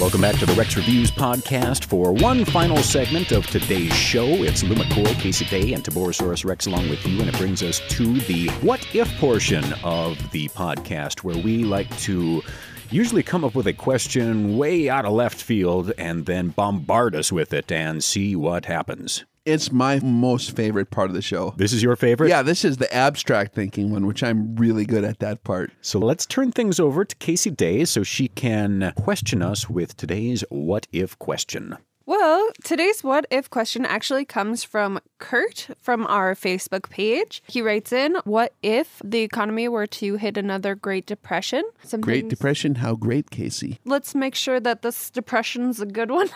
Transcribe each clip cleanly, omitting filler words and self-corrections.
Welcome back to the Rex Reviews podcast for one final segment of today's show. It's Lew and Kacie, and TiborasaurusRex along with you, and it brings us to the What If portion of the podcast, where we like to usually come up with a question way out of left field and then bombard us with it and see what happens. It's my most favorite part of the show. This is your favorite? Yeah, this is the abstract thinking one, which I'm really good at that part. So let's turn things over to Kacie Day so she can question us with today's What If question. Well, today's What If question actually comes from Kurt from our Facebook page. He writes in, what if the economy were to hit another Great Depression? Great Depression? How great, Kacie? Let's make sure that this depression's a good one.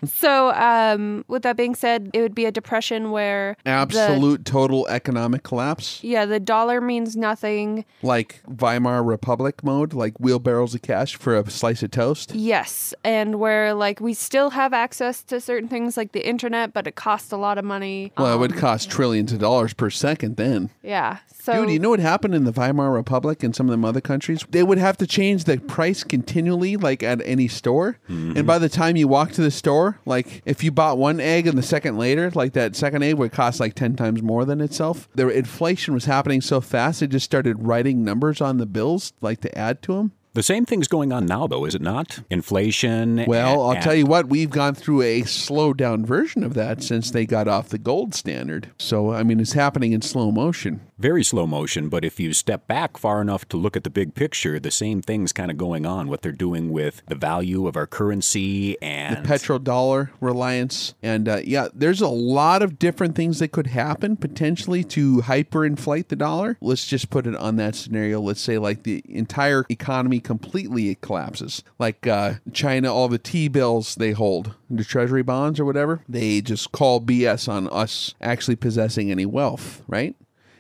So, with that being said, it would be a depression where absolute total economic collapse? Yeah, the dollar means nothing. Like Weimar Republic mode? Like wheelbarrows of cash for a slice of toast? Yes, and where like we still have access to certain things like the internet, but it costs a lot of money. Well, it would cost trillions of dollars per second then. Yeah. So, dude, you know what happened in the Weimar Republic and some of them other countries? They would have to change the price continually, like at any store. Mm-hmm. And by the time you walk to the store, like if you bought one egg and the second later, like that second egg would cost like 10 times more than itself. The inflation was happening so fast, they just started writing numbers on the bills, like to add to them. The same thing's going on now, though, is it not? Inflation. Well, I'll tell you what, we've gone through a slowed down version of that since they got off the gold standard. So, I mean, it's happening in slow motion. Very slow motion, but if you step back far enough to look at the big picture, the same thing's kind of going on, what they're doing with the value of our currency and the petrodollar reliance. And yeah, there's a lot of different things that could happen potentially to hyperinflate the dollar. Let's just put it on that scenario. Let's say like the entire economy completely collapses. Like China, all the T-bills they hold, the treasury bonds or whatever, they just call BS on us actually possessing any wealth, right?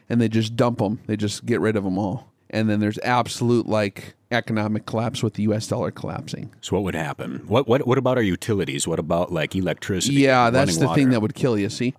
And they just dump them. They just get rid of them all. And then there's absolute like economic collapse with the U.S. dollar collapsing. So what would happen? What about our utilities? What about like electricity? Yeah, that's the thing that would kill you, see?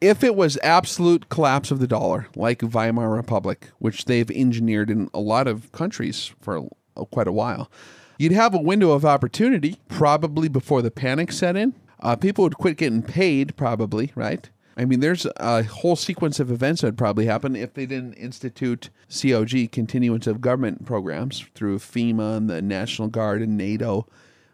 If it was absolute collapse of the dollar, like Weimar Republic, which they've engineered in a lot of countries for quite a while, you'd have a window of opportunity probably before the panic set in. People would quit getting paid probably, right? I mean, there's a whole sequence of events that would probably happen if they didn't institute COG, continuance of government programs, through FEMA and the National Guard and NATO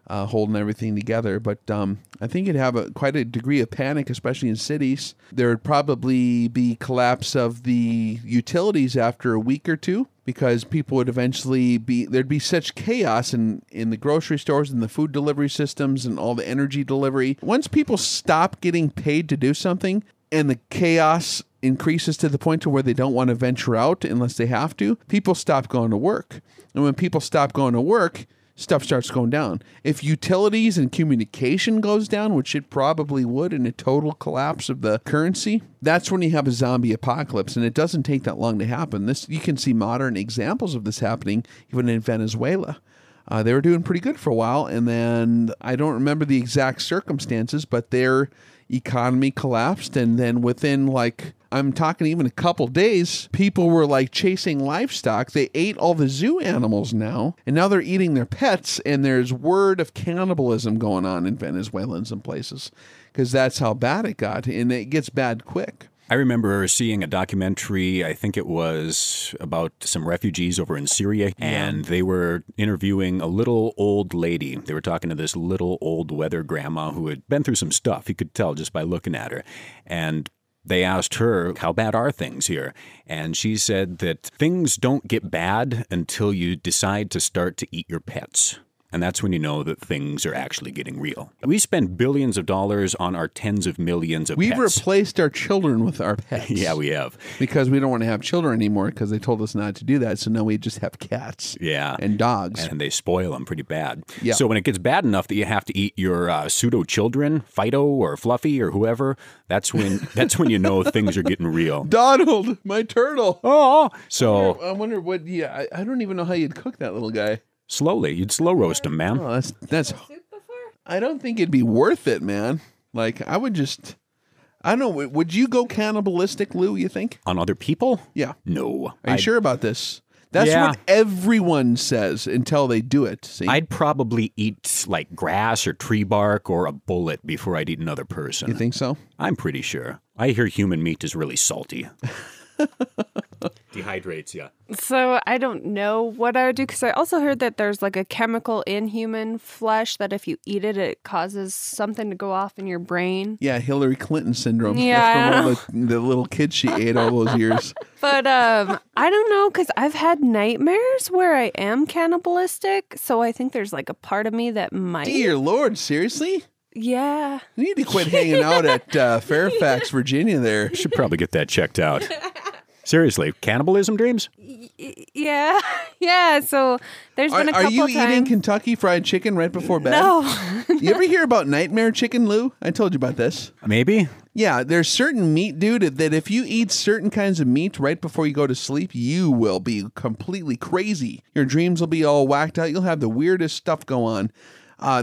holding everything together. But I think it'd have quite a degree of panic, especially in cities. There would probably be collapse of the utilities after a week or two, because people would eventually there'd be such chaos in the grocery stores and the food delivery systems and all the energy delivery. Once people stop getting paid to do something and the chaos increases to the point to where they don't want to venture out unless they have to, people stop going to work. And when people stop going to work, stuff starts going down. If utilities and communication goes down, which it probably would in a total collapse of the currency, that's when you have a zombie apocalypse, and it doesn't take that long to happen. You can see modern examples of this happening even in Venezuela. They were doing pretty good for a while, and then I don't remember the exact circumstances, but their economy collapsed, and then within like, I'm talking even a couple days, people were like chasing livestock. They ate all the zoo animals now, and now they're eating their pets, and there's word of cannibalism going on in Venezuela in some places, because that's how bad it got, and it gets bad quick. I remember seeing a documentary, I think it was about some refugees over in Syria, and they were interviewing a little old lady. They were talking to this little old weather grandma who had been through some stuff. You could tell just by looking at her. And they asked her, how bad are things here? And she said that things don't get bad until you decide to start to eat your pets. And that's when you know that things are actually getting real. We spend billions of dollars on our tens of millions of pets. We've replaced our children with our pets. Yeah, we have. Because we don't want to have children anymore because they told us not to do that. So now we just have cats and dogs. And they spoil them pretty bad. Yeah. So when it gets bad enough that you have to eat your pseudo-children, Fido or Fluffy or whoever, that's when you know things are getting real. Donald, my turtle. Oh! So I wonder what, I don't even know how you'd cook that little guy. Slowly. You'd slow roast him, man. Oh, that's. I don't think it'd be worth it, man. Like, I would just. I don't know. Would you go cannibalistic, Lew, you think? On other people? Yeah. No. Are you sure about this? That's Yeah. what everyone says until they do it. See? I'd probably eat like grass or tree bark or a bullet before I'd eat another person. You think so? I'm pretty sure. I hear human meat is really salty. Dehydrates, yeah. So I don't know what I would do because I also heard that there's like a chemical in human flesh that if you eat it, it causes something to go off in your brain. Yeah, Hillary Clinton syndrome. Yeah, That's from all the little kids she ate all those years. But I don't know because I've had nightmares where I am cannibalistic. So I think there's like a part of me that might. Dear Lord, seriously? Yeah. You need to quit hanging out at Fairfax, Virginia there. Should probably get that checked out. Seriously, cannibalism dreams? Yeah. Yeah. So there's been a couple Are you times. eating Kentucky Fried Chicken right before bed? No. You ever hear about nightmare chicken, Lou? I told you about this. Maybe. Yeah, there's certain meat, dude, that if you eat certain kinds of meat right before you go to sleep, you will be completely crazy. Your dreams will be all whacked out. You'll have the weirdest stuff go on.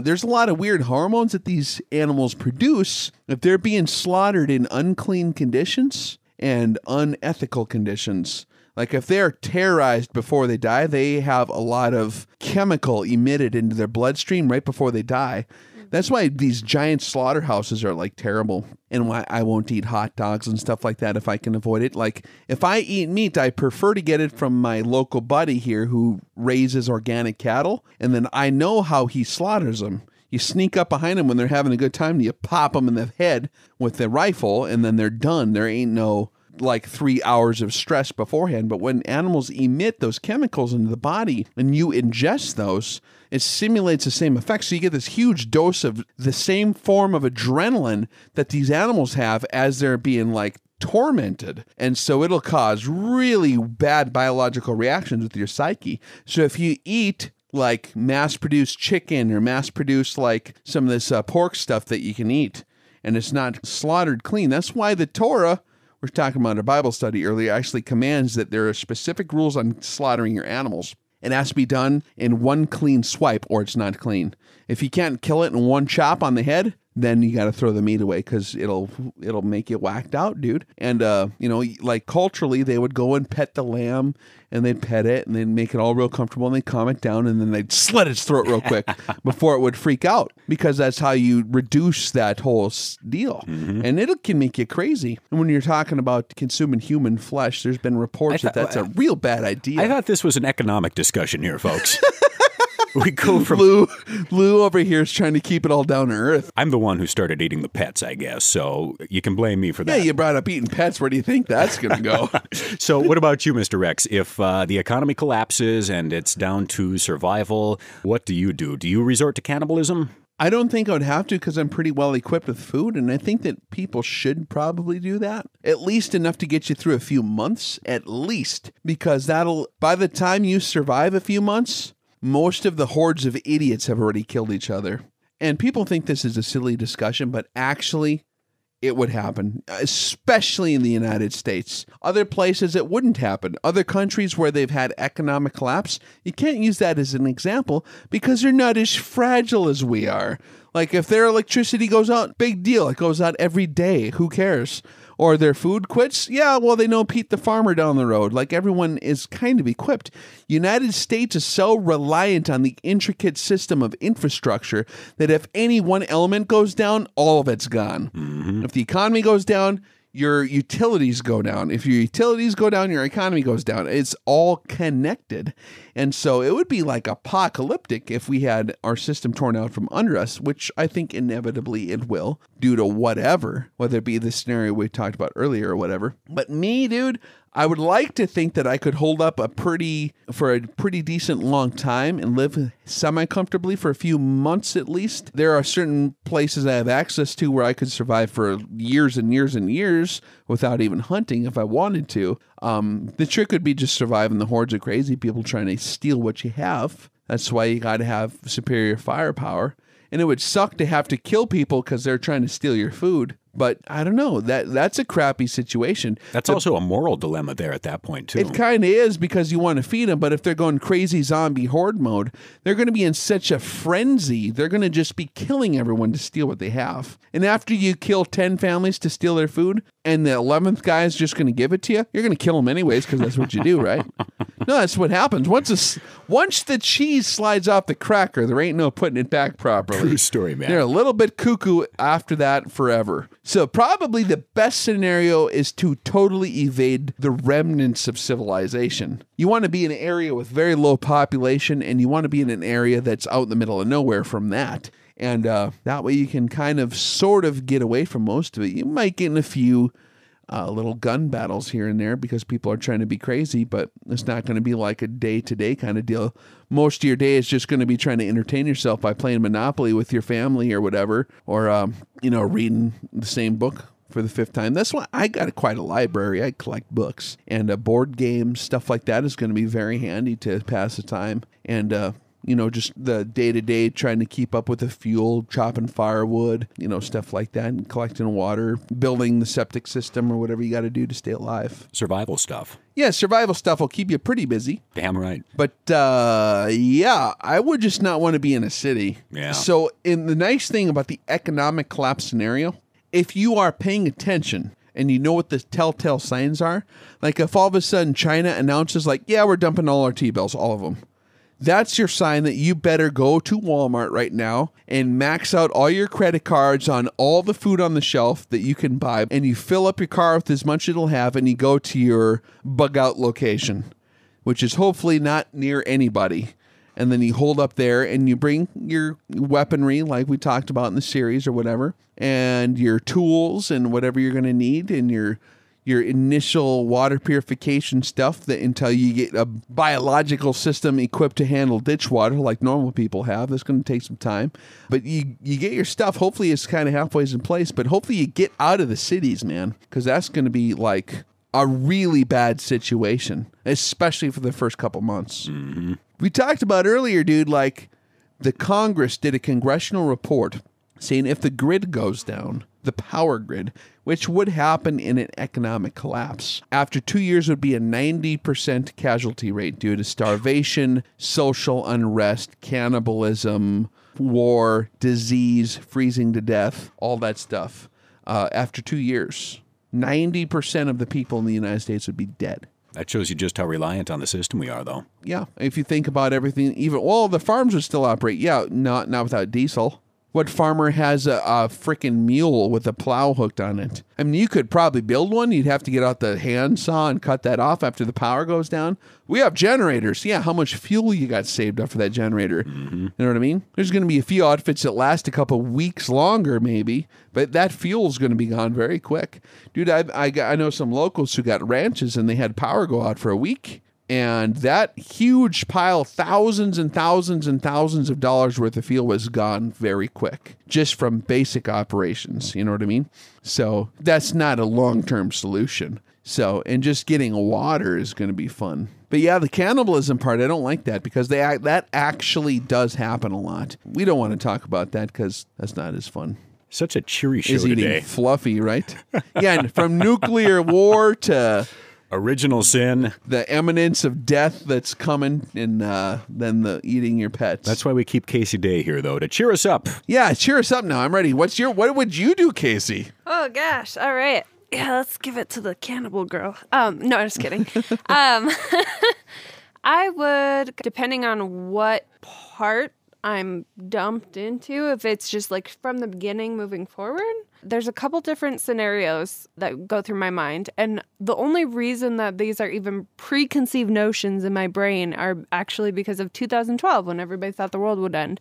There's a lot of weird hormones that these animals produce if they're being slaughtered in unclean conditions and unethical conditions. Like if they're terrorized before they die, they have a lot of chemical emitted into their bloodstream right before they die. That's why these giant slaughterhouses are like terrible, and why I won't eat hot dogs and stuff like that if I can avoid it. Like if I eat meat, I prefer to get it from my local buddy here who raises organic cattle, and then I know how he slaughters them. You sneak up behind them when they're having a good time, and you pop them in the head with the rifle, and then they're done. There ain't no like 3 hours of stress beforehand. But when animals emit those chemicals into the body and you ingest those, it simulates the same effect. So you get this huge dose of the same form of adrenaline that these animals have as they're being like tormented. And so it'll cause really bad biological reactions with your psyche. So if you eat like mass-produced chicken or mass-produced like some of this pork stuff that you can eat, and it's not slaughtered clean, that's why the Torah, we're talking about our Bible study earlier, actually commands that there are specific rules on slaughtering your animals. It has to be done in one clean swipe or it's not clean. If you can't kill it in one chop on the head, then you got to throw the meat away because it'll make you whacked out, dude. And, like culturally, they would go and pet the lamb and they'd pet it and they'd make it all real comfortable and they'd calm it down and then they'd slit its throat real quick before it would freak out, because that's how you reduce that whole deal. Mm-hmm. And it can make you crazy. And when you're talking about consuming human flesh, there's been reports that that's a real bad idea. I thought this was an economic discussion here, folks. We go from Lew over here is trying to keep it all down to earth. I'm the one who started eating the pets, I guess, so you can blame me for that. Yeah, you brought up eating pets. Where do you think that's going to go? So what about you, Mr. Rex? If the economy collapses and it's down to survival, what do you do? Do you resort to cannibalism? I don't think I would have to because I'm pretty well equipped with food, and I think that people should probably do that. At least enough to get you through a few months, at least, because by the time you survive a few months, most of the hordes of idiots have already killed each other. And people think this is a silly discussion, but actually it would happen, especially in the United States. Other places it wouldn't happen. Other countries where they've had economic collapse, you can't use that as an example because they're not as fragile as we are. Like if their electricity goes out, big deal. It goes out every day. Who cares? Or their food quits? Yeah, well, they know Pete the farmer down the road. Like everyone is kind of equipped. United States is so reliant on the intricate system of infrastructure that if any one element goes down, all of it's gone. Mm-hmm. If the economy goes down, your utilities go down. If your utilities go down, your economy goes down. It's all connected. And so it would be like apocalyptic if we had our system torn out from under us, which I think inevitably it will due to whatever, whether it be the scenario we talked about earlier or whatever. But me, dude, I would like to think that I could hold up for a pretty decent long time and live semi-comfortably for a few months at least. There are certain places I have access to where I could survive for years and years and years without even hunting if I wanted to. The trick would be just surviving the hordes of crazy people trying to steal what you have. That's why you got to have superior firepower. And it would suck to have to kill people because they're trying to steal your food. But I don't know. That's a crappy situation. That's also a moral dilemma there at that point, too. It kind of is, because you want to feed them, but if they're going crazy zombie horde mode, they're going to be in such a frenzy. They're going to just be killing everyone to steal what they have. And after you kill 10 families to steal their food, and the 11th guy is just going to give it to you, you're going to kill them anyways, because that's what you do, right? No, that's what happens. Once the cheese slides off the cracker, there ain't no putting it back properly. True story, man. They're a little bit cuckoo after that forever. So probably the best scenario is to totally evade the remnants of civilization. You want to be in an area with very low population, and you want to be in an area that's out in the middle of nowhere from that. And that way you can kind of sort of get away from most of it. You might get in a few little gun battles here and there because people are trying to be crazy, but it's not going to be like a day-to-day kind of deal. Most of your day is just going to be trying to entertain yourself by playing Monopoly with your family or whatever, or, reading the same book for the 5th time. That's why I got quite a library. I collect books, and board games, stuff like that is going to be very handy to pass the time. And, just the day-to-day trying to keep up with the fuel, chopping firewood, stuff like that, and collecting water, building the septic system or whatever you got to do to stay alive. Survival stuff. Yeah, survival stuff will keep you pretty busy. Damn right. But, I would just not want to be in a city. Yeah. So, the nice thing about the economic collapse scenario, if you are paying attention and you know what the telltale signs are, like if all of a sudden China announces like, yeah, we're dumping all our T-bills, all of them. That's your sign that you better go to Walmart right now and max out all your credit cards on all the food on the shelf that you can buy, and you fill up your car with as much as it'll have, and you go to your bug out location, which is hopefully not near anybody. And then you hold up there and you bring your weaponry like we talked about in the series or whatever, and your tools and whatever you're going to need, and your initial water purification stuff that until you get a biological system equipped to handle ditch water like normal people have. That's going to take some time. But you get your stuff. Hopefully it's kind of halfway in place, but hopefully you get out of the cities, man, because that's going to be like a really bad situation, especially for the first couple months. Mm-hmm. We talked about earlier, dude, like the Congress did a congressional report saying if the grid goes down, the power grid, which would happen in an economic collapse, after 2 years would be a 90% casualty rate due to starvation, social unrest, cannibalism, war, disease, freezing to death, all that stuff. After 2 years, 90% of the people in the United States would be dead. That shows you just how reliant on the system we are, though. Yeah, if you think about everything, the farms would still operate. Yeah, not without diesel. What farmer has a freaking mule with a plow hooked on it? I mean, you could probably build one. You'd have to get out the handsaw and cut that off after the power goes down. We have generators. Yeah, how much fuel you got saved up for that generator? Mm-hmm. You know what I mean? There's going to be a few outfits that last a couple weeks longer, maybe, but that fuel's going to be gone very quick. Dude, I know some locals who got ranches and they had power go out for a week. And that huge pile, thousands and thousands and thousands of dollars worth of fuel was gone very quick, just from basic operations. You know what I mean? So that's not a long-term solution. So, and just getting water is going to be fun. But yeah, the cannibalism part, I don't like that because that actually does happen a lot. We don't want to talk about that because that's not as fun. Such a cheery show Is eating today. Fluffy, right? Yeah, and from nuclear war to original sin, the imminence of death that's coming, and then the eating your pets. That's why we keep Kacie Day here, though, to cheer us up. Yeah, cheer us up now. I'm ready. What would you do, Kacie? Oh gosh. All right. Yeah, let's give it to the cannibal girl. No, I'm just kidding. I would, depending on what part I'm dumped into, if it's just like from the beginning moving forward, there's a couple different scenarios that go through my mind. And the only reason that these are even preconceived notions in my brain are actually because of 2012, when everybody thought the world would end.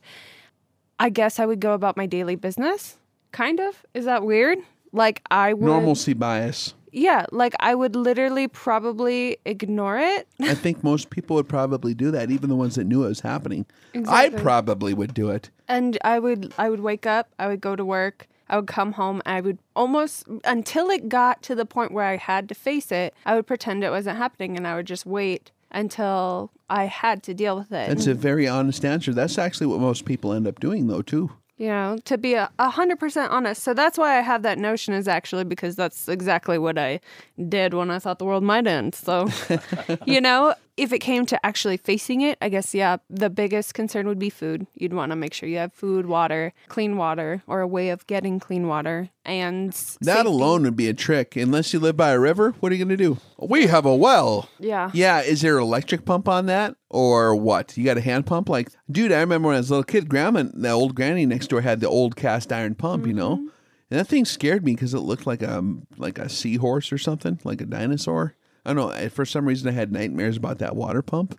I guess I would go about my daily business. Kind of. Is that weird? Like I would... Normalcy bias. Yeah, like I would literally probably ignore it. I think most people would probably do that, even the ones that knew it was happening. Exactly. I probably would do it. And I would wake up, I would go to work, I would come home, I would almost, until it got to the point where I had to face it, I would pretend it wasn't happening and I would just wait until I had to deal with it. That's a very honest answer. That's actually what most people end up doing, though, too. To be 100% honest. So that's why I have that notion, is actually because that's exactly what I did when I thought the world might end. So, if it came to actually facing it, I guess, the biggest concern would be food. You'd want to make sure you have food, water, clean water, or a way of getting clean water. And that alone would be a trick. Unless you live by a river, what are you going to do? We have a well. Yeah. Yeah, is there an electric pump on that? Or what? You got a hand pump? Like, dude, I remember when I was a little kid, the old granny next door had the old cast iron pump, And that thing scared me because it looked like a seahorse or something, like a dinosaur. I don't know. For some reason, I had nightmares about that water pump.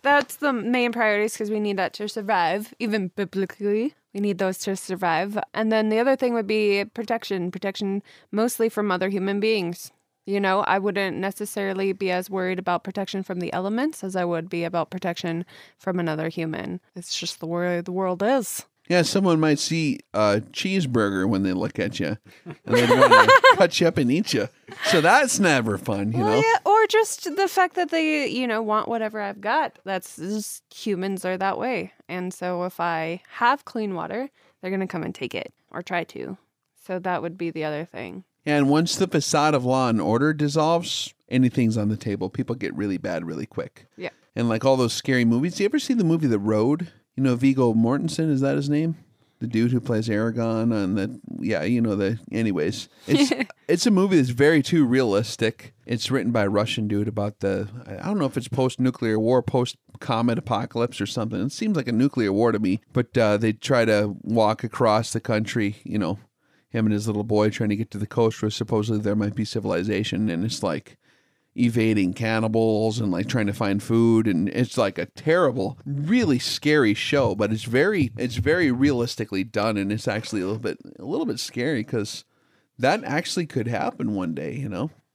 That's the main priorities because we need that to survive, even biblically. We need those to survive. And then the other thing would be protection mostly from other human beings. I wouldn't necessarily be as worried about protection from the elements as I would be about protection from another human. It's just the way the world is. Yeah, someone might see a cheeseburger when they look at you, and they'd want to cut you up and eat you. So that's never fun, know? Yeah, or just the fact that they, want whatever I've got. That's just, humans are that way. And so if I have clean water, they're going to come and take it, or try to. So that would be the other thing. And once the facade of law and order dissolves, anything's on the table. People get really bad really quick. Yeah. And like all those scary movies. Do you ever see the movie The Road? Viggo Mortensen, is that his name? The dude who plays Aragon on that. Yeah, anyways. It's a movie that's very too realistic. It's written by a Russian dude about I don't know if it's post-nuclear war, post-comet apocalypse or something. It seems like a nuclear war to me. But they try to walk across the country, him and his little boy trying to get to the coast where supposedly there might be civilization, and it's like evading cannibals and like trying to find food, and it's like a terrible, really scary show, but it's very realistically done, and it's actually a little bit scary because that actually could happen one day,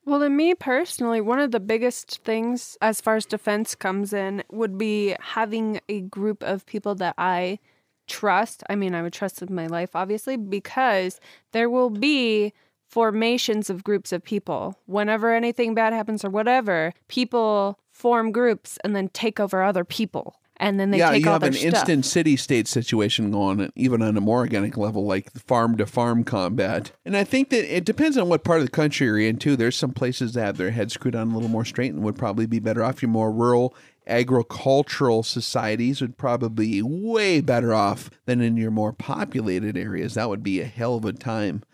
Well, to me personally, one of the biggest things as far as defense comes in would be having a group of people that I trust. I mean, I would trust with my life, obviously, because there will be formations of groups of people. Whenever anything bad happens or whatever, people form groups and then take over other people. And then they take all their stuff. Yeah, you have an instant city-state situation going, even on a more organic level, like farm-to-farm combat. And I think that it depends on what part of the country you're in, too. There's some places that have their heads screwed on a little more straight and would probably be better off. Your more rural, agricultural societies would probably be way better off than in your more populated areas. That would be a hell of a time.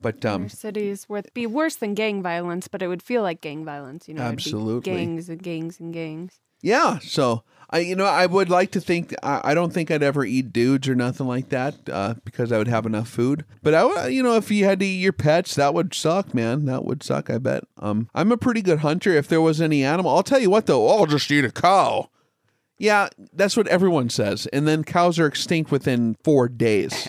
But cities would be worse than gang violence, but it would feel like gang violence. Absolutely. It'd be gangs and gangs and gangs. Yeah, so I would like to think I don't think I'd ever eat dudes or nothing like that because I would have enough food. But if you had to eat your pets, that would suck, man. That would suck, I bet. I'm a pretty good hunter. If there was any animal, I'll tell you what though, I'll just eat a cow. Yeah, that's what everyone says. And then cows are extinct within 4 days.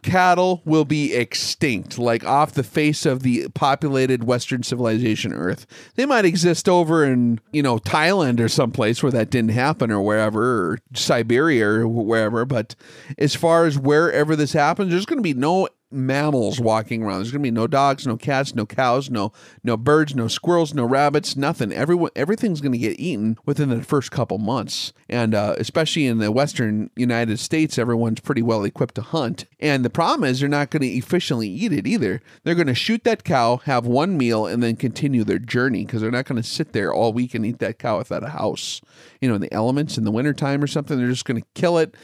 Cattle will be extinct, like off the face of the populated Western civilization Earth. They might exist over in, Thailand or someplace where that didn't happen, or wherever, or Siberia or wherever. But as far as wherever this happens, there's going to be no mammals walking around. There's going to be no dogs, no cats, no cows, no birds, no squirrels, no rabbits, nothing. Everything's going to get eaten within the first couple months. And especially in the Western United States, everyone's pretty well equipped to hunt. And the problem is they're not going to efficiently eat it either. They're going to shoot that cow, have one meal, and then continue their journey because they're not going to sit there all week and eat that cow without a house. In the elements in the wintertime or something, they're just going to kill it,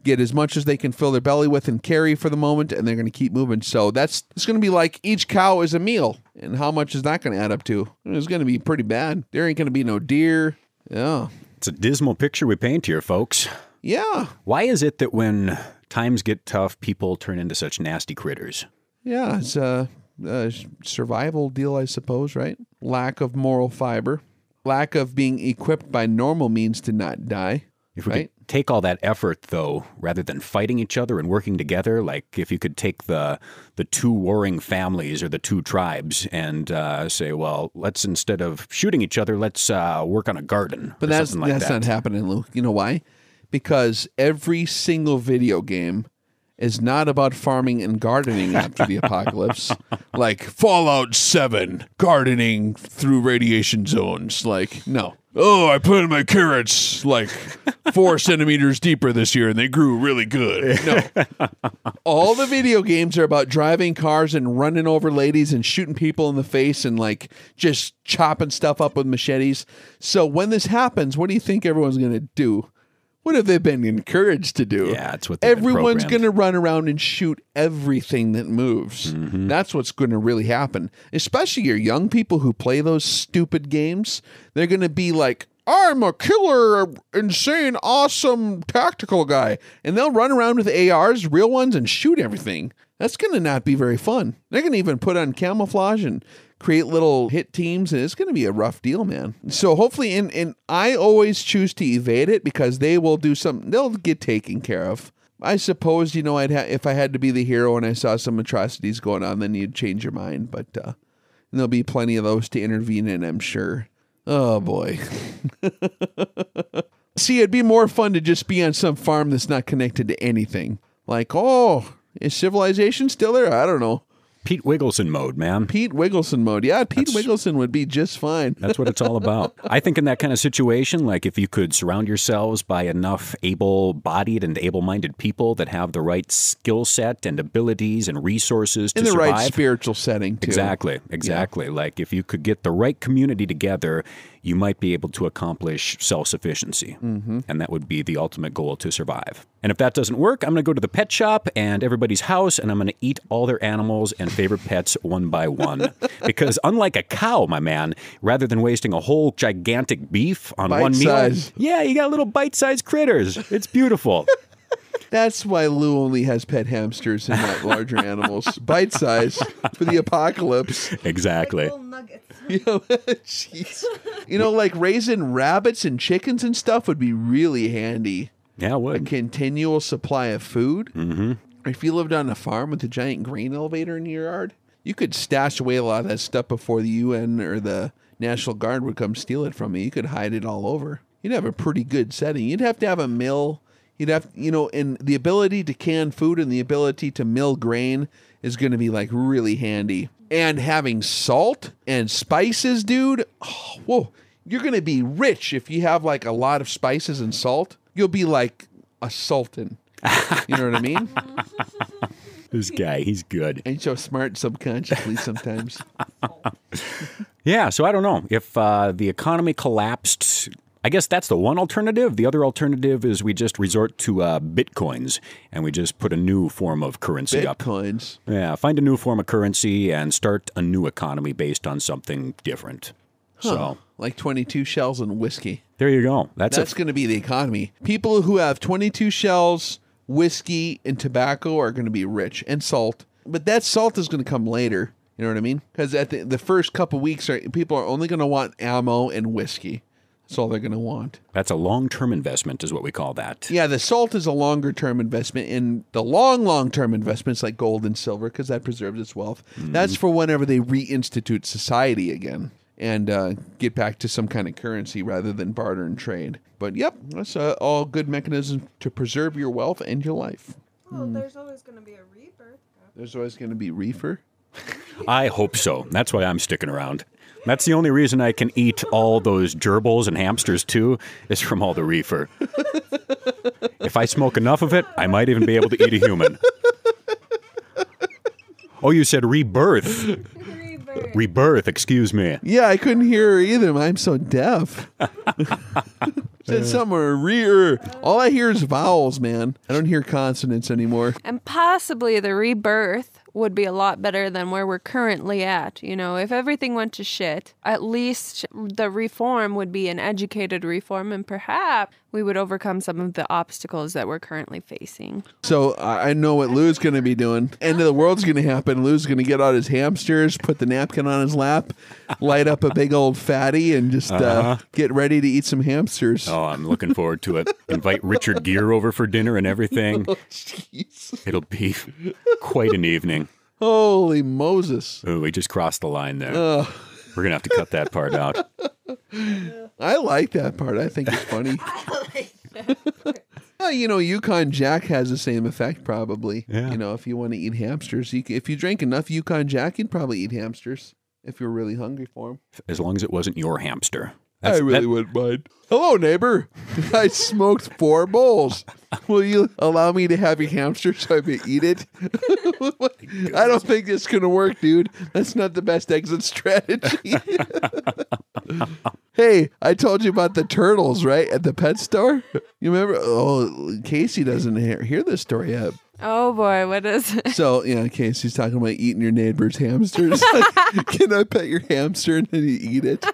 get as much as they can fill their belly with and carry for the moment, and they're going to keep moving. So it's going to be like each cow is a meal. And how much is that going to add up to? It's going to be pretty bad. There ain't going to be no deer. Yeah. It's a dismal picture we paint here, folks. Yeah. Why is it that when times get tough, people turn into such nasty critters? Yeah, it's a survival deal, I suppose, right? Lack of moral fiber. Lack of being equipped by normal means to not die. If we could take all that effort, though, rather than fighting each other and working together, like if you could take the two warring families or the two tribes and say, well, let's, instead of shooting each other, let's work on a garden. But that's not happening, Lou. You know why? Because every single video game is not about farming and gardening after the apocalypse. Like Fallout 7, gardening through radiation zones. Like, no. Oh, I planted my carrots like 4 centimeters deeper this year and they grew really good. No. All the video games are about driving cars and running over ladies and shooting people in the face and like just chopping stuff up with machetes. So when this happens, what do you think everyone's going to do? What have they been encouraged to do? Yeah, that's what they've been everyone's going programmed. to run around and shoot everything that moves. That's what's going to really happen. Especially your young people who play those stupid games. They're going to be like, I'm a killer, insane, awesome tactical guy. And they'll run around with ARs, real ones, and shoot everything. That's going to not be very fun. They're going to even put on camouflage and create little hit teams, and it's going to be a rough deal, man. So hopefully, and I always choose to evade it because they will do something. They'll get taken care of. I suppose, you know, if I had to be the hero and I saw some atrocities going on, then you'd change your mind. But there'll be plenty of those to intervene in, I'm sure. Oh, boy. See, it'd be more fun to just be on some farm that's not connected to anything. Like, oh, is civilization still there? I don't know. Pete Wiggleson mode, man. Pete Wiggleson mode. Yeah, Pete Wiggleson would be just fine. That's what it's all about. I think in that kind of situation, like if you could surround yourselves by enough able-bodied and able-minded people that have the right skill set and abilities and resources to in the survive. right spiritual setting, too. Exactly. Yeah. Like if you could get the right community together, you might be able to accomplish self-sufficiency. And that would be the ultimate goal to survive. And if that doesn't work, I'm going to go to the pet shop and everybody's house, and I'm going to eat all their animals and favorite pets one by one. Because unlike a cow, my man, rather than wasting a whole gigantic beef on one meal, yeah, you got little bite-sized critters. It's beautiful. That's why Lew only has pet hamsters and not larger animals. Bite size for the apocalypse. Exactly. Little nuggets. Jeez. You know, like raising rabbits and chickens and stuff would be really handy. Yeah, it A would. continual supply of food. If you lived on a farm with a giant grain elevator in your yard, you could stash away a lot of that stuff before the UN or the National Guard would come steal it from you. You could hide it all over. You'd have a pretty good setting. You'd have to have a mill. You'd have, you know, and the ability to can food and the ability to mill grain is going to be like really handy. And having salt and spices, dude. Oh, whoa. You're going to be rich if you have like a lot of spices and salt. You'll be like a sultan. You know what I mean? This guy, he's good. Ain't so smart subconsciously sometimes. Yeah, so I don't know. If the economy collapsed, I guess that's the one alternative. The other alternative is we just resort to bitcoins and we just put a new form of currency up. Bitcoins. Yeah, find a new form of currency and start a new economy based on something different. So, Like 22 shells and whiskey. there you go. That's going to be the economy. People who have 22 shells, whiskey, and tobacco are going to be rich, and salt. But that salt is going to come later. You know what I mean? Because at the first couple weeks, people are only going to want ammo and whiskey. That's all they're going to want. That's a long-term investment is what we call that. Yeah, the salt is a longer-term investment, and the long-term investments like gold and silver, because that preserves its wealth. That's for whenever they reinstitute society again and get back to some kind of currency rather than barter and trade. But yep, that's all good mechanisms to preserve your wealth and your life. Oh, there's always going to be a rebirth. There's always going to be reefer. I hope so. That's why I'm sticking around. That's the only reason I can eat all those gerbils and hamsters too, is from all the reefer. If I smoke enough of it, I might even be able to eat a human. Oh, you said rebirth. Rebirth. Rebirth, excuse me. Yeah, I couldn't hear her either. I'm so deaf. Said somewhere rear. All I hear is vowels, man. I don't hear consonants anymore. And possibly the rebirth would be a lot better than where we're currently at. You know, if everything went to shit, at least the reform would be an educated reform, and perhaps we would overcome some of the obstacles that we're currently facing. So I know what Lou's going to be doing. End of the world's going to happen. Lou's going to get out his hamsters, put the napkin on his lap, light up a big old fatty, and just get ready to eat some hamsters. Oh, I'm looking forward to it. Invite Richard Gere over for dinner and everything. Oh, jeez. It'll be quite an evening. Holy Moses. Oh, we just crossed the line there. We're going to have to cut that part out. I like that part. I think it's funny. Well, Yukon Jack has the same effect, probably. Yeah. If you want to eat hamsters, if you drank enough Yukon Jack, you'd probably eat hamsters if you're really hungry for them. As long as it wasn't your hamster. I really wouldn't mind. Hello, neighbor. I smoked 4 bowls. Will you allow me to have your hamster so I may eat it? I don't think this is going to work, dude. That's not the best exit strategy. Hey, I told you about the turtles, right? At the pet store? You remember? Oh, Kacie doesn't hear this story yet. Oh boy, what is it? So, Casey's talking about eating your neighbor's hamsters. Can I pet your hamster and then you eat it?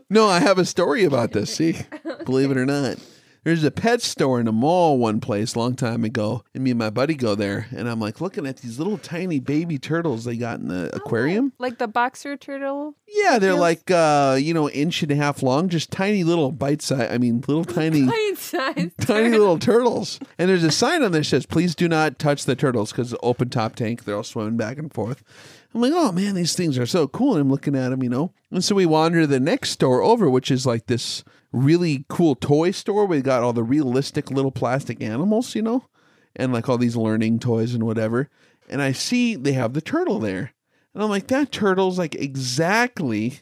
No, I have a story about this. See, believe it or not. There's a pet store in a mall one place a long time ago, and me and my buddy go there, and I'm like looking at these little tiny baby turtles they got in the aquarium. Like the boxer turtle? Yeah, they're like, inch and a half long, just tiny little little tiny little turtles. And there's a sign on there that says, please do not touch the turtles because it's an open top tank. They're all swimming back and forth. I'm like, oh man, these things are so cool. And I'm looking at them, And so we wander to the next store over, which is like this really cool toy store. We got all the realistic little plastic animals, and like all these learning toys and whatever. And I see they have the turtle there. And I'm like, that turtle's like exactly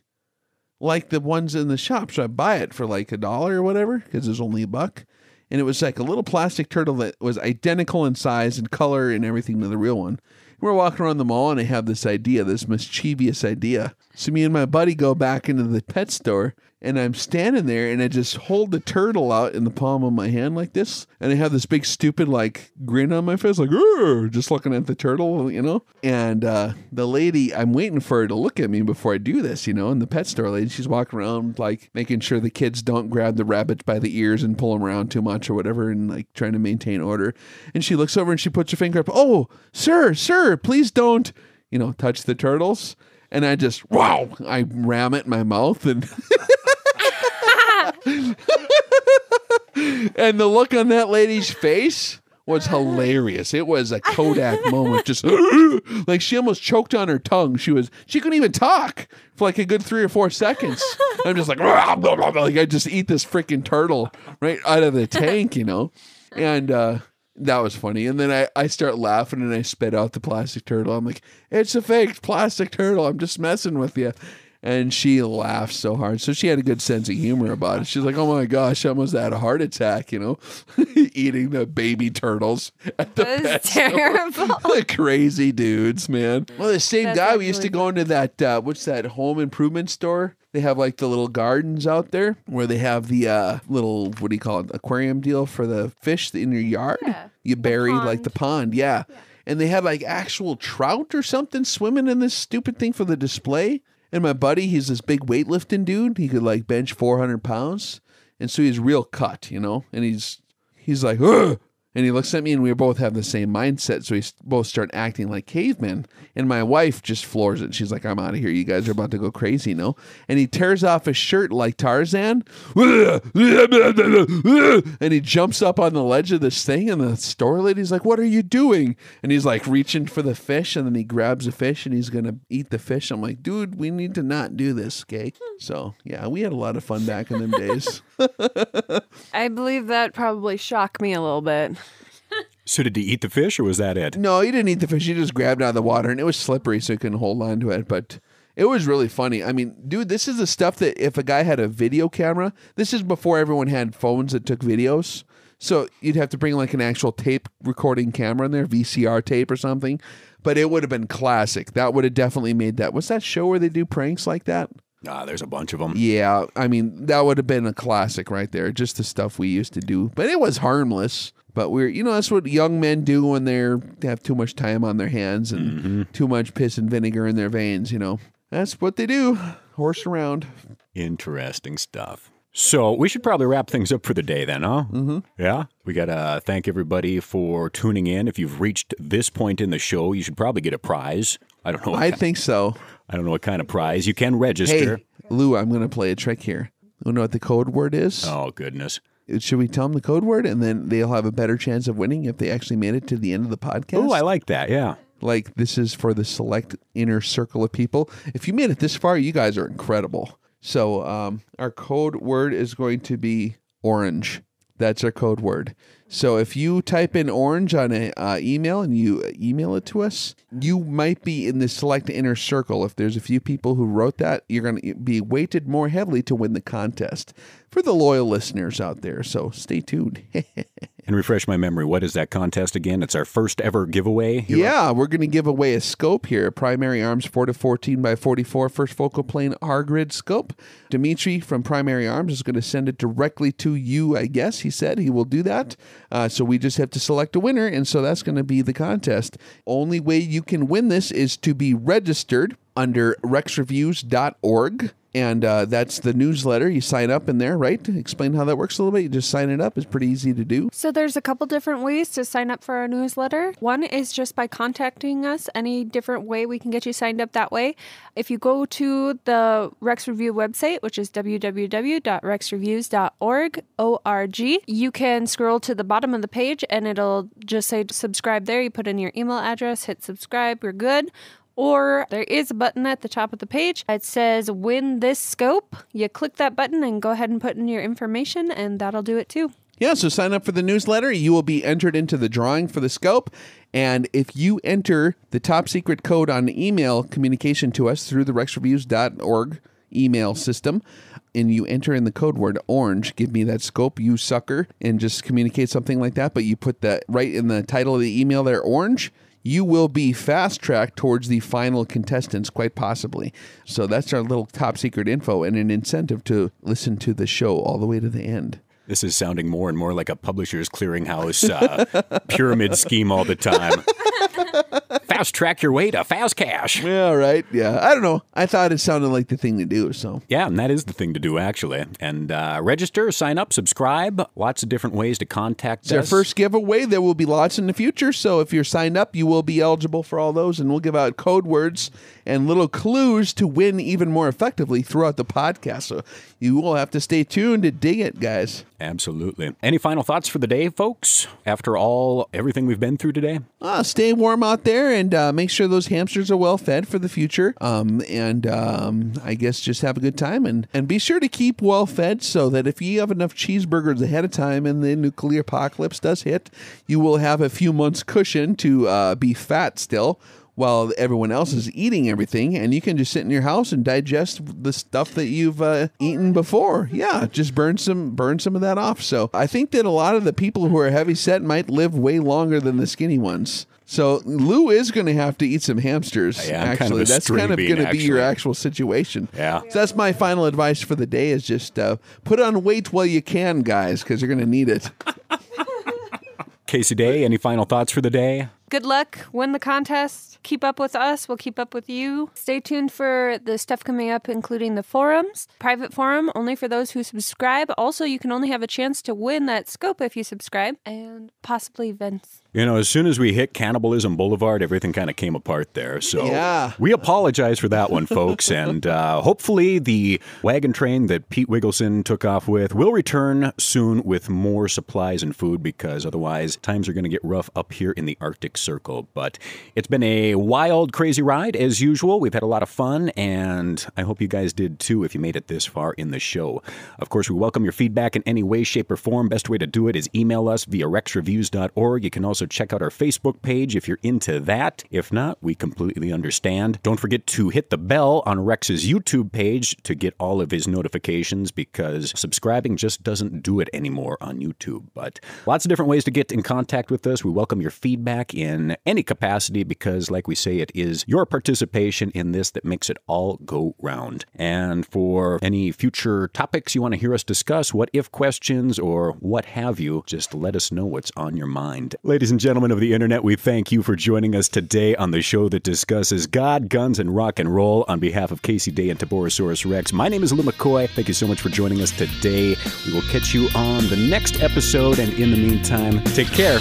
like the ones in the shop. So I buy it for like $1 or whatever because it's only $1. And it was like a little plastic turtle that was identical in size and color and everything to the real one. We're walking around the mall and I have this mischievous idea. So me and my buddy go back into the pet store and I'm standing there and I just hold the turtle out in the palm of my hand like this. And I have this big stupid like grin on my face, like, just looking at the turtle, And the lady, I'm waiting for her to look at me before I do this, And the pet store lady, she's walking around like making sure the kids don't grab the rabbits by the ears and pull them around too much or whatever and like trying to maintain order. And she looks over and she puts her finger up. Oh, sir, please don't, touch the turtles. And I just, I ram it in my mouth and... And the look on that lady's face was hilarious. It was a Kodak moment. Just like she almost choked on her tongue. She couldn't even talk for like a good 3 or 4 seconds. I'm just like I just eat this freaking turtle right out of the tank, And that was funny. And then I start laughing and I spit out the plastic turtle. I'm like, it's a fake plastic turtle. I'm just messing with you. And she laughed so hard. So she had a good sense of humor about it. She's like, oh my gosh, I almost had a heart attack, eating the baby turtles at the pet terrible. The crazy dudes, man. Well, the same guy, we used to go into that, what's that, home improvement store? They have like the little gardens out there where they have the little, what do you call it, aquarium deal for the fish in your yard. Yeah. You bury like the pond, yeah. And they had like actual trout or something swimming in this stupid thing for the display. And my buddy, he's this big weightlifting dude. He could like bench 400 pounds. And so he's real cut, And he's like, ugh! And he looks at me and we both have the same mindset. So we both start acting like cavemen. And my wife just floors it. She's like, I'm out of here. You guys are about to go crazy, And he tears off his shirt like Tarzan. And he jumps up on the ledge of this thing. And the store lady's like, what are you doing? And he's like reaching for the fish. And then he grabs a fish and he's going to eat the fish. I'm like, dude, we need to not do this, okay? So, yeah, we had a lot of fun back in them days. I believe that probably shocked me a little bit. So did he eat the fish or was that it? No, he didn't eat the fish. He just grabbed it out of the water and it was slippery so he couldn't hold on to it. But it was really funny. I mean, dude, this is the stuff that if a guy had a video camera, this is before everyone had phones that took videos. So you'd have to bring like an actual tape recording camera in there, VCR tape or something. But it would have been classic. That would have definitely made that. What's that show where they do pranks like that? There's a bunch of them. Yeah, I mean, that would have been a classic right there. Just the stuff we used to do. But it was harmless. But that's what young men do when they have too much time on their hands and too much piss and vinegar in their veins, That's what they do. Horse around. Interesting stuff. So we should probably wrap things up for the day then, huh? Mm-hmm. Yeah? We got to thank everybody for tuning in. If you've reached this point in the show, you should probably get a prize. I don't know. I think so. I don't know what kind of prize. You can register. Hey, Lou, I'm going to play a trick here. You know what the code word is? Oh, goodness. Should we tell them the code word and then they'll have a better chance of winning if they actually made it to the end of the podcast? Oh, I like that. Yeah. Like this is for the select inner circle of people. If you made it this far, you guys are incredible. So our code word is going to be orange. That's our code word. So if you type in orange on an email and you email it to us, you might be in the select inner circle. If there's a few people who wrote that, you're going to be weighted more heavily to win the contest for the loyal listeners out there. So stay tuned. And refresh my memory, what is that contest again? It's our first ever giveaway. Yeah, we're going to give away a scope here. Primary Arms 4-14 by 44 first focal plane R-grid scope. Dimitri from Primary Arms is going to send it directly to you, I guess. He said he will do that. So we just have to select a winner, and so that's going to be the contest. Only way you can win this is to be registered under rexreviews.org. And that's the newsletter. You sign up in there, right? Explain how that works a little bit. You just sign it up. It's pretty easy to do. So there's a couple different ways to sign up for our newsletter. One is just by contacting us. Any different way we can get you signed up that way. If you go to the Rex Review website, which is www.rexreviews.org, you can scroll to the bottom of the page and it'll just say subscribe there. You put in your email address, hit subscribe, you're good. Or there is a button at the top of the page. It says win this scope. You click that button and go ahead and put in your information, and that'll do it too. Yeah, so sign up for the newsletter. You will be entered into the drawing for the scope. And if you enter the top secret code on email communication to us through the rexreviews.org email system, and you enter in the code word orange, give me that scope, you sucker, and just communicate something like that, but you put that right in the title of the email there, orange, you will be fast-tracked towards the final contestants, quite possibly. So that's our little top secret info and an incentive to listen to the show all the way to the end. This is sounding more and more like a publisher's clearinghouse pyramid scheme all the time. Fast track your way to fast cash. Yeah, right. Yeah. I don't know. I thought it sounded like the thing to do. So yeah, and that is the thing to do, actually. And register, sign up, subscribe. Lots of different ways to contact us. It's our first giveaway. There will be lots in the future. So if you're signed up, you will be eligible for all those. And we'll give out code words and little clues to win even more effectively throughout the podcast. So you will have to stay tuned to dig it, guys. Absolutely. Any final thoughts for the day, folks? After everything we've been through today? Stay warm out there and make sure those hamsters are well fed for the future. I guess just have a good time and be sure to keep well fed so that if you have enough cheeseburgers ahead of time and the nuclear apocalypse does hit, you will have a few months cushion to be fat still, while everyone else is eating everything, and you can just sit in your house and digest the stuff that you've eaten before. Yeah, just burn some of that off. So I think that a lot of the people who are heavy set might live way longer than the skinny ones. So Lew is going to have to eat some hamsters. Yeah, actually, that's kind of going to be your actual situation. Yeah. So that's my final advice for the day: is just put on weight while you can, guys, because you're going to need it. Casey Day, any final thoughts for the day? Good luck. Win the contest. Keep up with us. We'll keep up with you. Stay tuned for the stuff coming up, including the forums. Private forum, only for those who subscribe. Also, you can only have a chance to win that scope if you subscribe. And possibly events. You know, as soon as we hit Cannibalism Boulevard, everything kind of came apart there. So yeah. We apologize for that one, folks. And hopefully the wagon train that Pete Wiggleson took off with will return soon with more supplies and food, because otherwise times are going to get rough up here in the Arctic Circle. But it's been a wild, crazy ride as usual. We've had a lot of fun, and I hope you guys did too if you made it this far in the show. Of course, we welcome your feedback in any way, shape, or form. Best way to do it is email us via rexreviews.org. You can also check out our Facebook page if you're into that. If not, we completely understand. Don't forget to hit the bell on Rex's YouTube page to get all of his notifications, because subscribing just doesn't do it anymore on YouTube. But lots of different ways to get in contact with us. We welcome your feedback in any capacity, because like we say, it is your participation in this that makes it all go round. And for any future topics you want to hear us discuss, what if questions or what have you, just let us know what's on your mind. Ladies and gentlemen of the internet, we thank you for joining us today on the show that discusses God, guns, and rock and roll. On behalf of Casey Day and TiborasaurusRex, my name is Lew McCoy. Thank you so much for joining us today. We will catch you on the next episode, and in the meantime, take care.